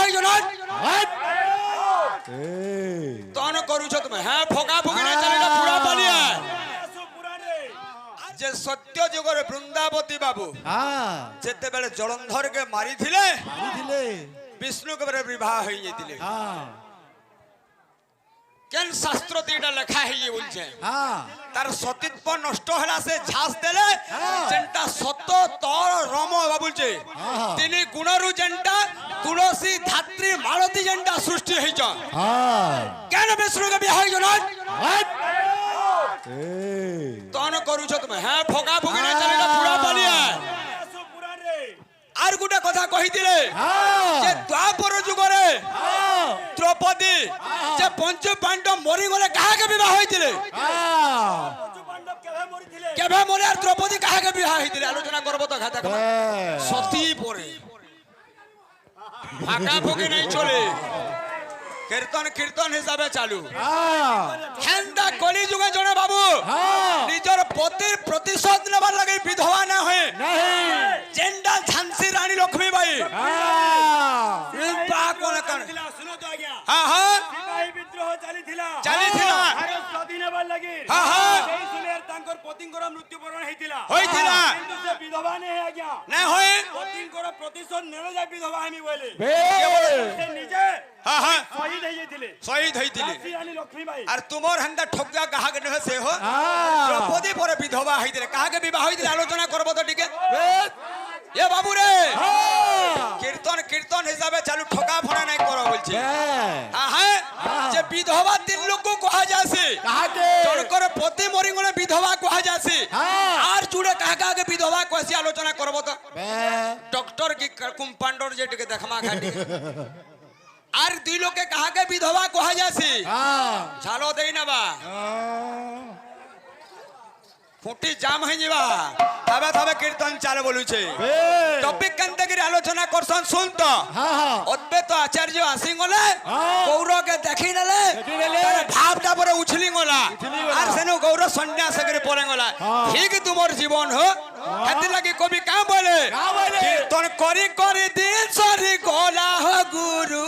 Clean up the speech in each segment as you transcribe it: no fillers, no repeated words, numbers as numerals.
বিহাই জনাত তন করুছ তুমি হ্যাঁ ফোকা ফোকি না চালিলা পুরা পালিয়া যে সত্য যুগরে বৃন্দাবতী বাবু যেতেবেলে জলন্ধরকে মারিছিলে বিষ্ণুকে বিবাহ হয়ে যেতিলে কেন শাস্ত্র এটা লেখা হয়ে বলছে তার সতীত্ব নষ্ট হলা সে ঝাস দেলে যেটা সত্য তর রম বলছে তিনি গুণরু যেটা তুলসী ধাত্রী মালতী যেটা সৃষ্টি হয়েছ কেন বিষ্ণুকে বিবাহ হয়েছ না তন করুছ তুমি হ্যাঁ ফোকা ফোকি না চালিলা পুরা পালিয়া আর গোটে কথা কহিলে যে দ্বাপর যুগরে দ্রৌপদী যে পঞ্চ পাণ্ডব মরিগলে কাহাকে বিবাহ হয়েছিলে কেবে মরে আর দ্রৌপদী কাহাকে বিবাহ হয়েছিলে আলোচনা করবো তো খাতা সতী পরে ফাঁকা ফুকি নাই চলে কীর্তন কীর্তন হিসাবে চালু হেন্দা কলি যুগে জনে বাবু নিজের পতির প্রতিশোধ নেবার লাগে বিধবা না হয়ে জেন্ডা ঝান্সি রানী লক্ষ্মীবাই বিদ্রোহ চালিথিলা ভারত স্বাধীন হবার লাগি সেই সুলের তাঙ্কর পতিঙ্কর মৃত্যুবরণ হইতিলা কিন্তু সে বিধবা নেই আজ্ঞা না হয়ে পতিঙ্কর প্রতিশোধ নেলে যায় বিধবা আমি বলে সে নিজে শহীদ হয়ে যাইতিলে শহীদ হইতিলে রানী লক্ষ্মীবাই আর তোমার হেন্দা ঠগা কাহাকে নহে সে হো দ্রৌপদী পরে বিধবা হইতিলে কাহাকে বিবাহ হইতিলে আলোচনা করব তো ঠিক এ বাবু রে কীর্তন কীর্তন হিসাবে চালু ঠকা ফোনা নাই করো বলছি হ্যাঁ যে বিধবা তিন লোক কহা যাচ্ছে জনকর পতি মরিগলে বিধবা কহা যাচ্ছে আর চুড়ে কাহাকে বিধবা কহছি আলোচনা করব তো ডক্টর কি কুম্পান্ডর যেটিকে দেখমা ঘাটি আর দুই লোকে কাহাকে বিধবা কহা যাচ্ছে ঝালো দেই না বা ফুটি জাম হয়ে যাবা তবে তবে কীর্তন চালে বলুছে টপিক কেনতে আলোচনা করছন শুন তো অদ্বে তো আচার্য আসি গলে গৌরকে দেখি নেলে ভাবটা পরে উছলি গলা আর সেনু গৌর সন্ন্যাস করে পড়ে গলা ঠিক তোমার জীবন হো এতে লাগি কবি কা বলে কীর্তন করি করি দিন সরি গলা হো গুরু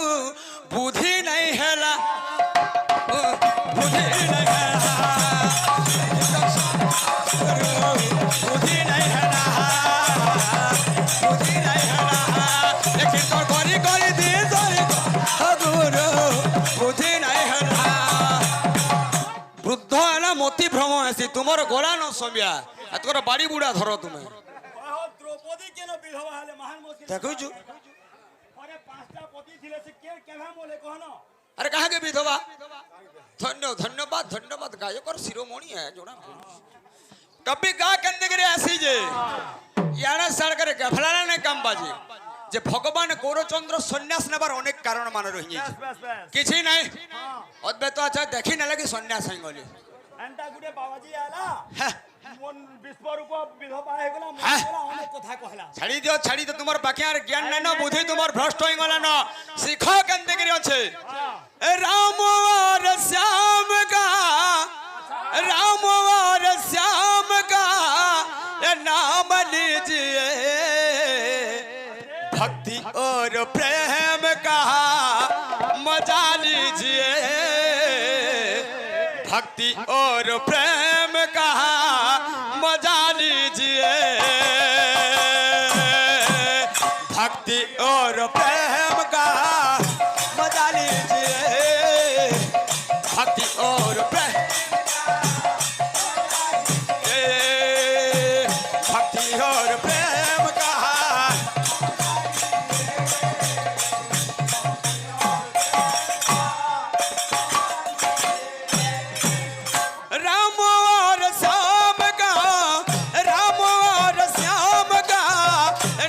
বুদ্ধি নাই হেলা বুদ্ধি নাই হেলা বুদ্ধি নাই হেলা বুদ্ধি নাই হেলা কীর্তন করি করি দিন সরি গুরু বুদ্ধি নাই হেলা বৃদ্ধ এলা মতি ভ্রম আসি তোমার গলা ন সমিয়া আর তোমার বাড়ি বুড়া ধরো তুমি দ্রৌপদী কেন বিধবা হলে মহান মুশকিল দেখুছু পরে পাঁচটা পতি ছিল সে কে কেন বলে কহন আরে কাহাকে বিধবা ধন্যবাদ ধন্যবাদ গায়কর শিরোমণি হ্যাঁ জোড়া কবি গা কেন্দ্রে করে আসি যে ইয়ানা সরকারে গফলানা নে কাম বাজি যে ভগবান গৌরচন্দ্র সন্ন্যাস নেবার অনেক কারণ মানে রহি যাইছে কিছু নাই অদ্বৈত আচ্ছা দেখি না লাগি সন্ন্যাস হই গলি এন্টা গুডে বাবাজি আলা মন বিশ্বরূপ বিধবা হয়ে গলা অনেক কথা কহলা ছাড়ি দিও তোমার বাকি আর জ্ঞান নাই না বুদ্ধি তোমার ভ্রষ্ট হই গলা না শিখ কেন্দ্রে করে আছে রাম আর শ্যাম का राम और श्याम का नाम लीजिए भक्ति और प्रेम का मजा लीजिए भक्ति और प्रेम का मजा लीजिए भक्ति और प्रेम का मजा लीजिए भक्ति और प्रेम भक्ति और प्रेम का राम और श्याम का राम और श्याम का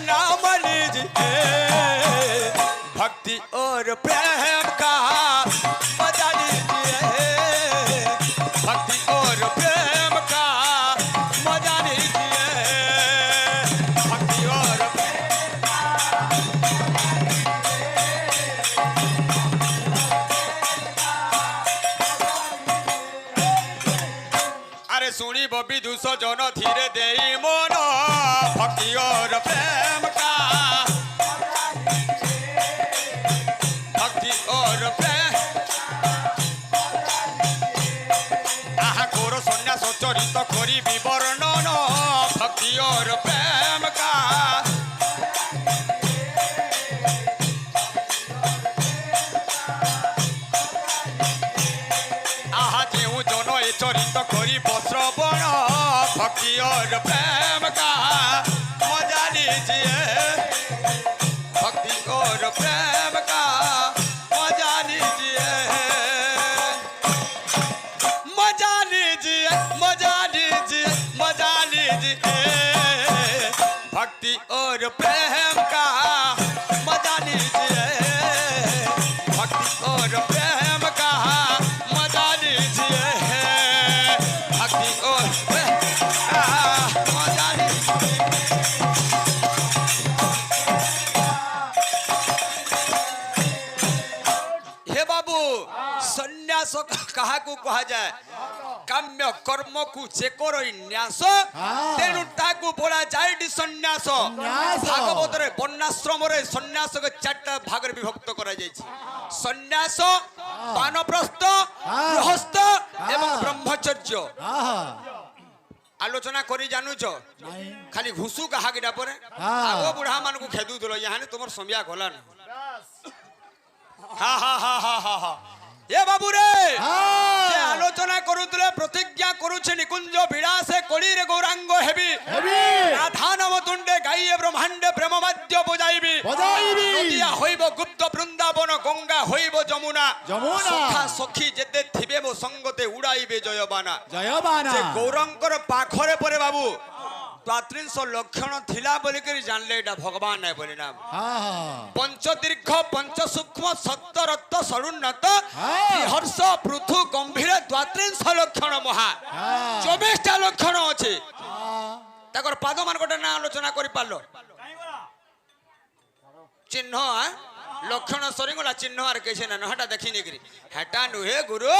नाम लीजिए भक्ति और प्रेम का मजा लीजिए भक्ति और प्रेम का मजा लीजिए भक्ति और अरे सुनी बबी 200 जन धीरे दे मन भक्ति और प्रेम का চরিত করি বিবর্ণন ভক্তি और प्रेम का आहा जेऊ जन ए चरित करी श्रवण भक्ति और प्रेम का मजा लीजिए भक्ति और प्रेम का मजा लीजिए मजा लीजिए मजा लीजिए मजा लीजिए भक्ति और प्रेम का मजा लीजिए भक्ति और प्रेम का मजा लीजिए भक्ति और प्रेम का मजा लीजिए हे बाबू सन्यास कहा को कहा जाए काम्य कर्म को चेकर न्यास तेणु ताकू बोला जाए सन्यास भागवत रे वर्णाश्रम रे सन्यास को चारटा भाग रे विभक्त करा जायछि सन्यास वानप्रस्थ गृहस्थ एवं ब्रह्मचर्य आलोचना करी जानुछ खाली घुसु कहा गिडा परे आगो बुढ़ा मान को खेदु दलो यानी तुमर समया गला ना हा हा हा हा हा हा ए बाबू रे से आलोचना करूतले प्रतिज्ञा करूछे निकुंज विलासे कोड़ी रे गौरांग हेबी राधा नाम तुंडे गाइए ब्रह्मांड प्रेम मध्य बजाइबी नदिया होइबो गुप्त वृंदावन गंगा होइबो जमुना सखा सखी जेते थिबे मो संगते उड़ाइबे जयबाना से गौरंकर पाखरे परे बाबू 33 लक्षण थिला बोली करी जानले एटा भगवान है बोली नाम पंच दीर्घ पंच सूक्ष्म सत्य रत्त सरुन्नत हर्ष पृथु गंभीर 33 लक्षण महा 24 टा लक्षण अछि ताकर पाद मान गोटे ना आलोचना करि पालो चिन्ह लक्षण सरी गला चिन्ह आर कैसे ना हटा देखी नहीं करी हटा नुहे गुरु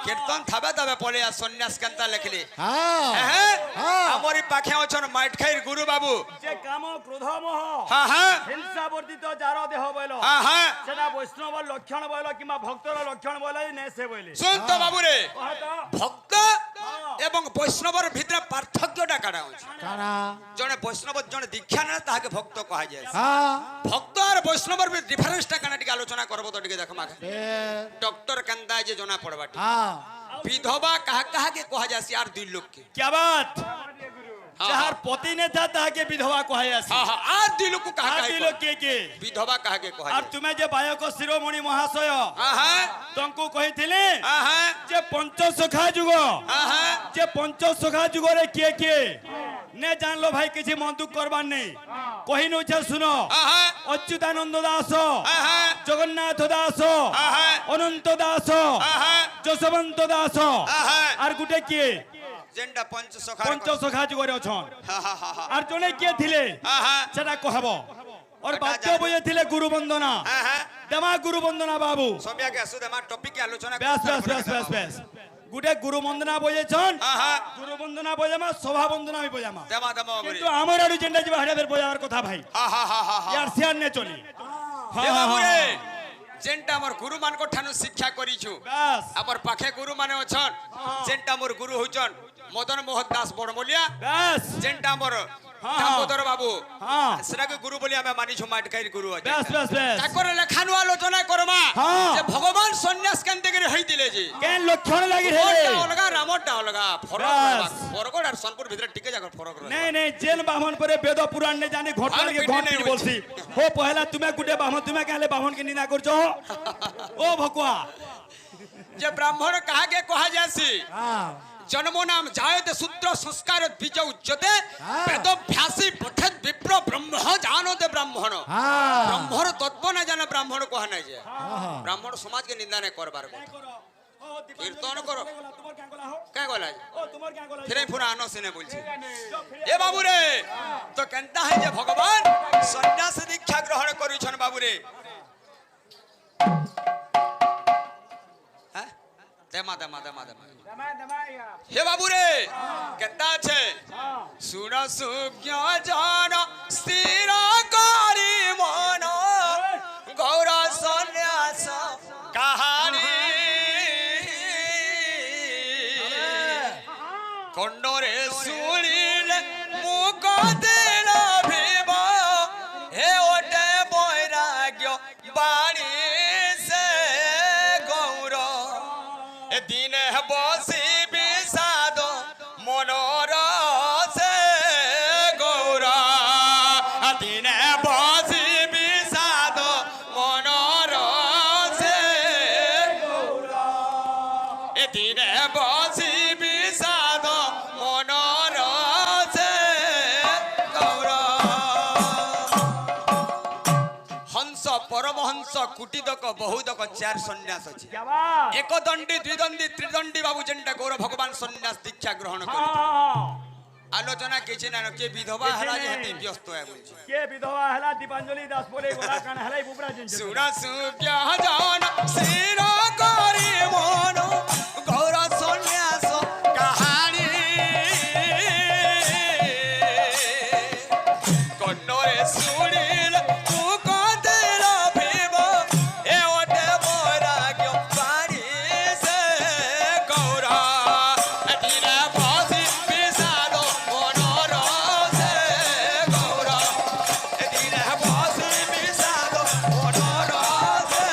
कीर्तन थाबे तबे पले सन्यास कंता लिखली हमरी पाखे अछन माइट खाइर गुरु बाबू जे काम क्रोध मोह हां हां हिंसा वर्धित जार देह बोलो हां हां सेना वैष्णव लक्षण बोलो किमा भक्तर लक्षण बोलो ने से बोले सुन तो बाबू रे भक्त एवं वैष्णवर भितर पार्थक्यटा काडा होछ जने वैष्णव जने दीक्षा न ताके भक्त कहा जाय भक्त और वैष्णवर भी डिफरेंस टा काना टिके आलोचना करबो तो टिके देख माके डॉक्टर कंदा जे जना पड़बाटी विधवा कहा कहा के कहा जासी आर दुई लोग के क्या बात जहार पति ने था ताके विधवा कहा जासी हां हां आर दुई लोग को कहा दुई लोग के विधवा कहा के कहा और तुम्हें जे बायक शिरोमणि महाशय हां हां तुमको कहिथिले हां हां जे पंच सखा जुग हां हां जे पंच सखा जुग रे के ने जान लो भाई किसी मन दुख करबार नहीं कहि न छ सुनो अच्युतानंद दास जगन्नाथ दास अनंत दास जसवंत दास आर गुटे के जेंडा पंच सखा जुगरे अछन आर जने के थिले सेटा कहबो और बाद्य बजे थिले गुरु वंदना देमा गुरु वंदना बाबू सोम्या के असु देमा टॉपिक के आलोचना बेस गुटे गुरु वंदना बजे छन गुरु वंदना बजामा सभा वंदना भी बजामा देमा देमा किंतु हमर आडू जेंडा जे हाडे बेर बजावर कथा भाई यार सियान ने चली हे बाबू रे जेंटा हमर गुरु मान को ठानु शिक्षा करिछु बस हमर पाखे गुरु माने अछन जेंटा हमर गुरु होचन मदन मोहन दास बड़मलिया बस जेंटा हमर दामोदर बाबू सेरा के गुरु बोली हमें मानी छु माटकाई गुरु अछि बस ताकर लेखानु आलोचना करमा जे भगवान सन्यास कांते करे हई दिले जी केन लक्षण लागि रे अलगा रामटा अलगा फरक और सोनपुर भीतर टिके जाकर फरक रहे नहीं जेल बामन परे वेद पुराण ने जाने घोटल के घोट की बोलसी हो पहला तुम्हें गुटे बामन तुम्हें कहले बामन के निंदा करछो ओ भकुआ जे ब्राह्मण कहा के कहा जासी जन्मो नाम जायते सूत्र संस्कार बीज उच्चते वेद भ्यासी पठेत विप्र ब्रह्म जानते ब्राह्मण ब्रह्मण तत्व न जाने ब्राह्मण कहा नहीं जे ब्राह्मण समाज के निंदा नहीं करबार कीर्तन करो क्या गला फिर पूरा आनो सिने बोलছি ए बाबू रे तो केनता है जे भगवान सन्यास दीक्षा ग्रहण करिछन बाबू रे देमा हे बाबू रे केनता छे सुन सुज्ञ जन स्थिर करी मन गौर सन्यास कहानी खंड বাণী সে গৌর দিনে বসি বিষাদ মনোর সে গৌর দিনে বসি বিষাদ মনোর সে গৌর দিনে বসি বিষাদ মনোর সে গৌর হংস পরমহংস কুটিদক বহুদক চার সন্ন্যাস আছে একদণ্ডী দ্বিদণ্ডী ত্রিদণ্ডী বাবু যেটা গৌর ভগবান সন্ন্যাস দীক্ষা গ্রহণ করে আলোচনা কিছু না কে বিধবা হেলা যেতে ব্যস্ত হয়ে বলছে কে বিধবা হেলা দীপাঞ্জলি দাস বলে গোলা কান হেলাই বুবরা জিন সুরা সুজ্ঞা জান শির করি মন গৌর সন্ন্যাস কাহানি কন্নরে শুনিল তু কতের ভিব এ ওটে বৈরাগ্য বাণী সে গৌর দিনে বসি বিষাদ মনোর সে গৌর দিনে বসি বিষাদ মনোর সে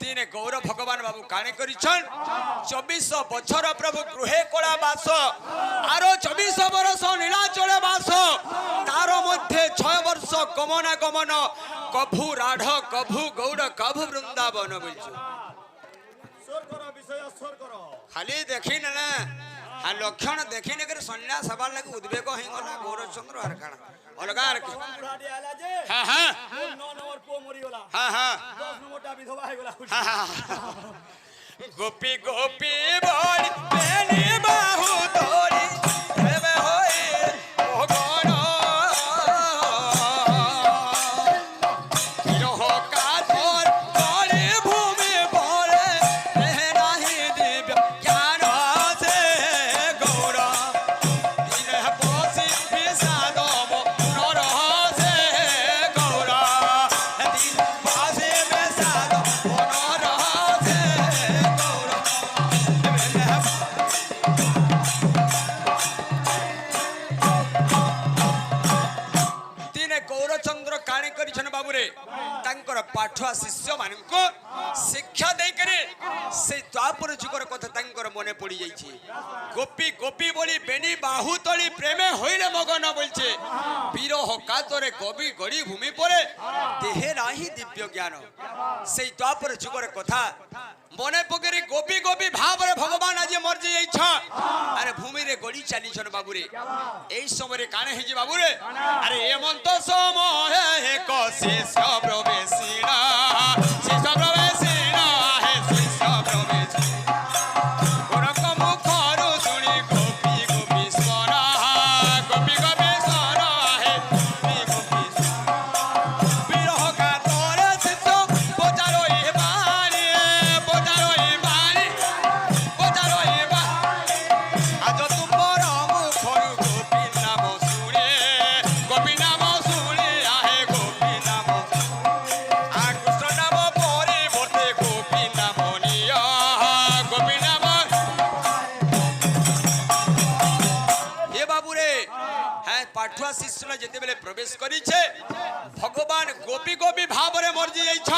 দিনে গৌর ভগবান বাবু কাণে করিছন 24 বছর প্রভু গৃহে কলা বাস আর 24 বরষ নীলাচলে বাস তার মধ্যে 6 বর্ষ গমনাগমন কভু রাঢ় কভু গৌড় কভু বৃন্দাবন বলছে সর করো বিষয় সর করো খালি দেখি না আর লক্ষণ দেখি না করে সন্ন্যাস হবার লাগে উদ্বেগ হয়ে গলা গৌরচন্দ্র আর কারণ অলগা আর কি বুড়াটি আলা যে হ্যাঁ হ্যাঁ 9 নম্বর পো মরি গলা হ্যাঁ হ্যাঁ 10 নম্বরটা বিধবা হয়ে গলা গোপী গোপী বলি বেনি বাহু ধরি প্রেমে হয়ে মগন বিরহ কাতর বলি ভূমি বলে দেহে নাহি দিব্য জ্ঞান সে গৌর দিনে বসি বিষাদ মনোর সে গৌর দিনে বসি বিষাদ মনোর সে গৌর দিনে গৌরচন্দ্র কাণি করিছেন বাবুরে তাঙ্কর পাঠুয়া শিষ্য মানকু শিক্ষা দেইকরি সেই দ্বাপর যুগর কথা তাঙ্কর মনে পড়ি যাইছে গোপী গোপী বলি বেনি বাহু তলি প্রেমে হইলে মগন বলছে বিরহ কাতরে কবি গড়ি ভূমি পরে দেহে নাহি দিব্য জ্ঞান সেই দ্বাপর যুগর কথা মনে পকরি গোপী গোপী ভাবরে ভগবান আজ মর্জি যাইছ আরে ভূমিরে গড়ি চালিছন বাবুরে এই সময় কানে হইছে বাবুরে আরে এমন্ত সময় এক শিষ্য প্রবেশিনা শিষ্য প্রবেশিনা হে শিষ্য প্রবেশিনা গোরখ মুখরু শুনি গোপী গোপী স্বর গোপী গোপী স্বর হে গোপী গোপী বিরহ কাতরে শিষ্য পচারই বাণী পচারই বাণী পচারই বাণী আজ তুমর মুখরু গোপী নাম শুনে গোপী নাম শুনে আহে গোপী নাম আ কৃষ্ণ নাম পরিবর্তে গোপী নাম নিয় গোপী নাম এ বাবুরে হ্যাঁ পাঠুয়া শিষ্যরা যেতেবেলে প্রবেশ করিছে ভগবান গোপী গোপী ভাবরে মর্জি যাইছ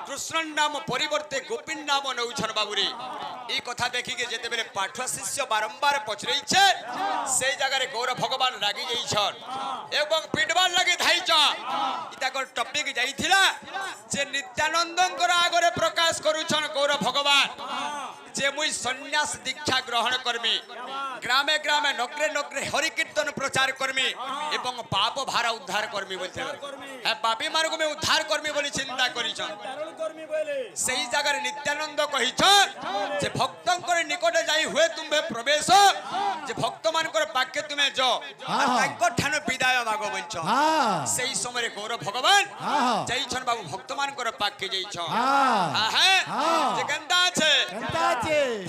কৃষ্ণ নাম পরিবর্তে গোপীর নাম নৌছন বাবুরে এই কথা দেখিকে যেতেবেলে পাঠুয়া শিষ্য বারম্বার পচরাইছে সেই জায়গায় গৌর ভগবান রাগি যাইছন এবং পিটবার লাগি ধাইছ ইতাকর টপিক যাইছিলা যে নিত্যানন্দঙ্কর আগরে প্রকাশ করুছন গৌর ভগবান যে মুই সন্ন্যাস দীক্ষা গ্রহণ করমি গ্রামে গ্রামে নগরে নগরে হরি কীর্তন প্রচার করমি এবং পাপ ভার উদ্ধার করমি বলতে হ্যাঁ পাপী মার্গ মে উদ্ধার করমি বলি চিন্তা করিছ সেই জায়গায় নিত্যানন্দ কহিছ যে ভক্তঙ্কর নিকটে যাই হুয়ে তুমি প্রবেশ যে ভক্ত মানকর পাকে তুমি য তাঙ্কর ঠানো বিদায় মাগ বলছ সেই সময় গৌর ভগবান যাইছন বাবু ভক্ত মানকর পাকে যাইছ হ্যাঁ যে কেনতা আছে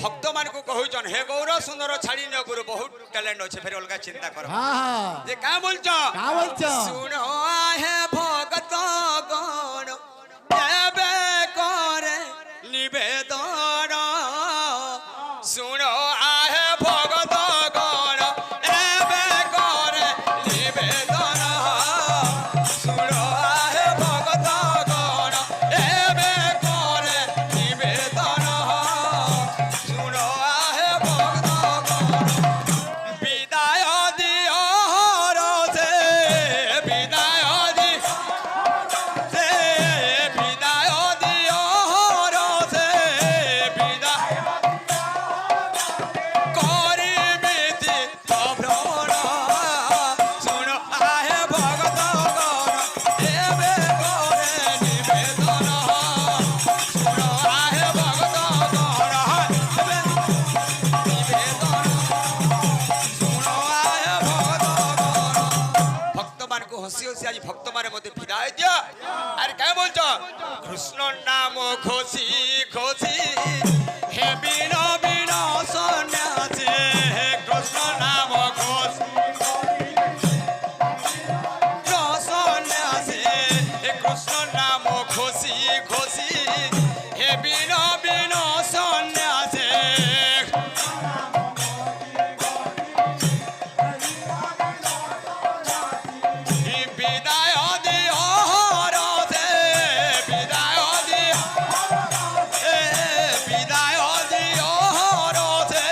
ভক্ত মানকু কহুছন হে গৌর সুন্দর ছাড়ি ন গুরু বহুত ট্যালেন্ট আছে ফের অলগা চিন্তা কর যে কা বলছ শুনো হে ভগত গণ দেবে করে নিবেদন শুনো আহে ভগত গণ দেবে করে নিবেদন হসি হসি আজ ভক্ত মানে মধ্যে বিদায় দিয়া আর কে বলছ কৃষ্ণ নাম ঘোষি ঘোষি হে বিন বিন সন্ন্যাসী হে কৃষ্ণ নাম ঘোষি সন্ন্যাসী হে কৃষ্ণ নাম ঘোষি ঘোষি হে বিন বিন সন্ন্যাসী বিদায় দিও রথে বিদায় দিও বিদায় দিও রথে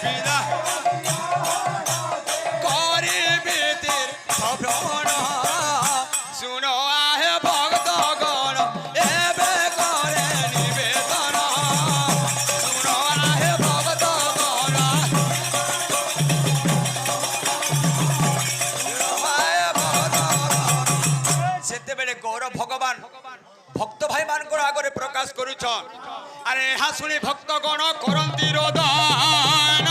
বিদায় করিবি তীর্থভ্রমণ শুনো আহে ভক্তগণ এবে করে নিবেদন শুনো আহে ভক্তগণ সেতেবেলে গৌর ভগবান ভক্ত ভাই মানকর আগরে প্রকাশ করুছন আরে হা শুনি ভক্তগণ করন্তি রোদন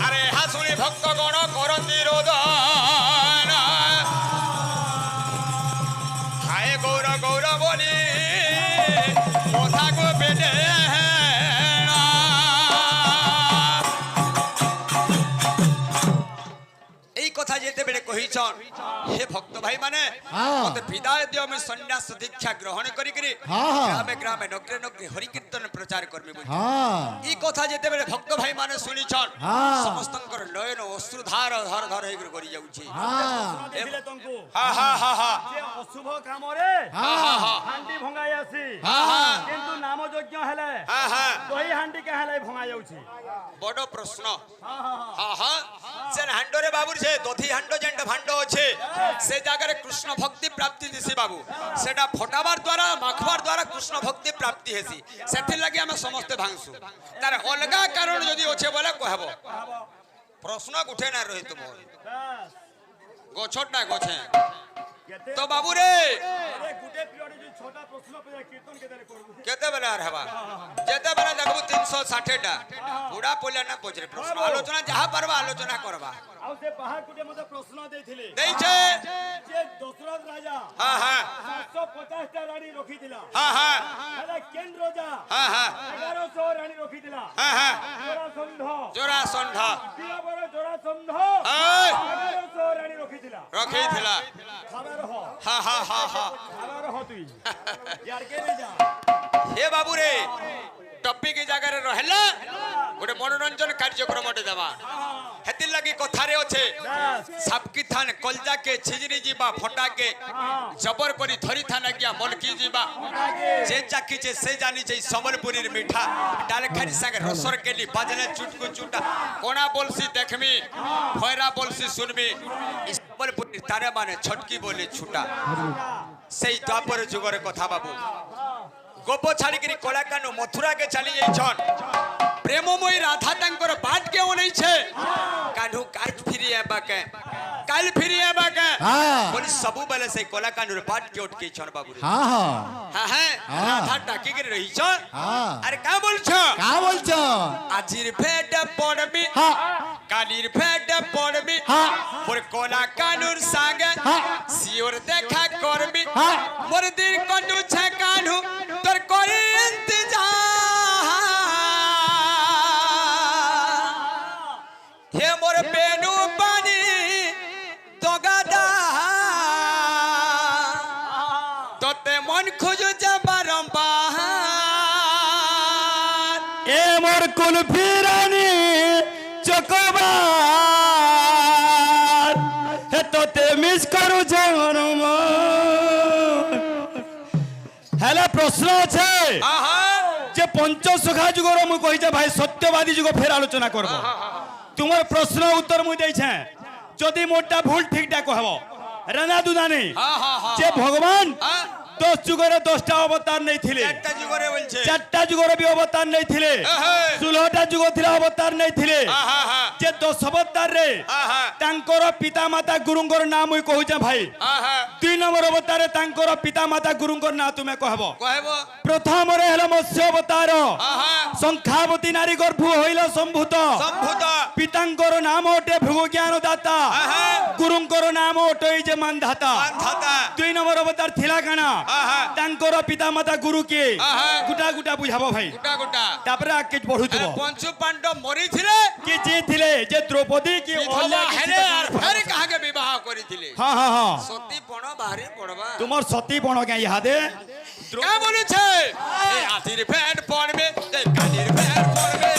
আরে হা শুনি ভক্তগণ করন্তি রোদন হায় গৌর গৌর বলি কথা গো বেটে এই কথা যেতে বেড়ে কহিছন হে ভক্ত ভাই মানে মতে বিদায় দিও আমি সন্ন্যাস দীক্ষা গ্রহণ করি করি গ্রামে গ্রামে নগরে নগরে হরি কীর্তন প্রচার করবি বলি এই কথা যেতে বেড়ে ভক্ত ভাই মানে শুনিছন সমস্তଙ୍କର নয়ন অশ্রুধার ধর ধর হই করি যাଉଛି দেখিলে তঙ্কু হা হা হা হা যে অশুভ কামরে হা হা হা হান্ডি ভঙ্গাই আসি হা হা কিন্তু নাম যজ্ঞ হেলে হা হা দহি হান্ডি কে হেলে ভঙ্গা যাଉଛି বড় প্রশ্ন হা হা হা হা সেন হান্ডরে বাবুর সে দধি হান্ড যেন্ট ভান্ড আছে সে জায়গায় কৃষ্ণ ভক্তি প্রাপ্তি দিছি বাবু সেটা ফটাবার দ্বারা মাখবার দ্বারা কৃষ্ণ ভক্তি প্রাপ্তি হেসি সেথির লাগি আমি সমস্ত ভাঙসু তার অলগা কারণ যদি আছে বলে কহব প্রশ্ন উঠে না রহি তুমি বাস গছটা গছে কেতে তো বাবু রে আরে গুটে পিরিয়ড যে ছোটা প্রশ্ন পে কীর্তন কেদারে করবু কেতে বেলা আর হবা যেতে বেলা দেখবো 360 টা পুরা পড়লে না পচরে প্রশ্ন আলোচনা যাহা পারবা আলোচনা করবা আউ সে পাহাড় গুটে মতে প্রশ্ন দেইছিলে দেইছে যে দশরথ রাজা হ্যাঁ হ্যাঁ 750 টা রানী রখিদিলা হ্যাঁ হ্যাঁ হেলা কেন রাজা হ্যাঁ হ্যাঁ 1100 রানী রখিদিলা হ্যাঁ হ্যাঁ জরাসন্ধ জরাসন্ধ বিরাবর জরাসন্ধ এই 1100 রানী রখিদিলা রখিଥିଲା খাবার হ হা হা হা হা খাবার হ তুই यार के ले जा হে বাবু রে টপিক এই জায়গায় রহেলা গোটে মনোরঞ্জন কার্যক্রমটে দেবা হেতির লাগি কথারে আছে সাবকি থান কলজাকে ছিজরি ଯିବା ফটাকে জবর করি ধরি থান গিয়া মলকি ଯିବା যে চাকিছে সে জানিছে সম্বলপুরীর মিঠা ডালখানি সাথে রসর কেলি বাজলে চুটকু চুটা কোনা বলছি দেখমি ভয়রা বলছি শুনবি সম্বলপুরীর তারে মানে ছটকি বলে ছুটা সেই দ্বাপর যুগের কথা বাবু গোপ ছাড়িকি কলাকানু মথুরাকে চালি যাইছন প্রেমময়ী রাধা তাঙ্কর বাট কে অনেইছে কানু কাজ ফিরি এবাকে কাল ফিরি এবাকে বলি সবু বেলে সেই কলাকানুর বাট কে অটকেইছন বাবু রে হ্যাঁ হ্যাঁ রাধা ডাকি করে রহিছ আরে কা বলছ আজির ভেট পড়বি কালির ভেট পড়বি মোর কলাকানুর সঙ্গে সিওর দেখা করবি মোর দিন কটু ছে কানু তোর করি ইন্তজার হে মোর বেনু পানি দগাদা তোতে মন খুঁজছে বারম্বার এ মোর কুলফি রানী চকবার হে তোতে মিস করু যে মনম হেলা প্রশ্ন আছে আহা যে পঞ্চসখা যুগর মু কইছে ভাই সত্যবাদী যুগ ফের আলোচনা করব তোমার প্রশ্ন উত্তর মুই দেইছে যদি মোটা ভুল ঠিকটা কহব রানা দুদানি হা হা হা যে ভগবান 10 যুগরে 10টা অবতার নেইଥିଲେ একটা যুগরে বলছে 4টা যুগরে বি অবতার নেইଥିଲେ আহা। 16টা যুগ ଥିଲା অবতার নেইଥିଲେ আহা হা যে 10 অবতার রে আহা ତାଙ୍କର ପିତା ମାତା ଗୁରୁଙ୍କର ନାଁ ମୁଇଁ କହୁଛେ ଭାଇ আহা 2 নম্বর অবতারে ତାଙ୍କର ପିତା ମାତା ଗୁରୁଙ୍କର ନାଁ ତୁମେ କହିବ কহেব প্রথমরে হলো মৎস্য অবতার আহা সংখ্যাবতী নারী গর্ভ হইল সম্ভূত সম্ভূত পিতাঙ্কর নাম অটে ভৃগু জ্ঞান দাতা আহা গুরুঙ্কর নাম অটে যে মানধাতা মানধাতা 2 নম্বর অবতার থিলা কানা আহা তাঙ্কর পিতা মাতা গুরু কে আহা গুটা গুটা বুঝাবো ভাই গোটা গোটা তারপরে আগে বঢ়ুথিব পঞ্চু পাণ্ডব মরিছিলে কি যে থিলে যে দ্রৌপদী কি বিধবা হেলে আর ফের কাহাকে বিবাহ করিছিলে হ্যাঁ হ্যাঁ হ্যাঁ সতী পণ বাহারে পড়বা তোমার সতী বণ কে ইহাদে কে বলেছে এই হাতির ফ্যান পড়বে এই কানির ফ্যান পড়বে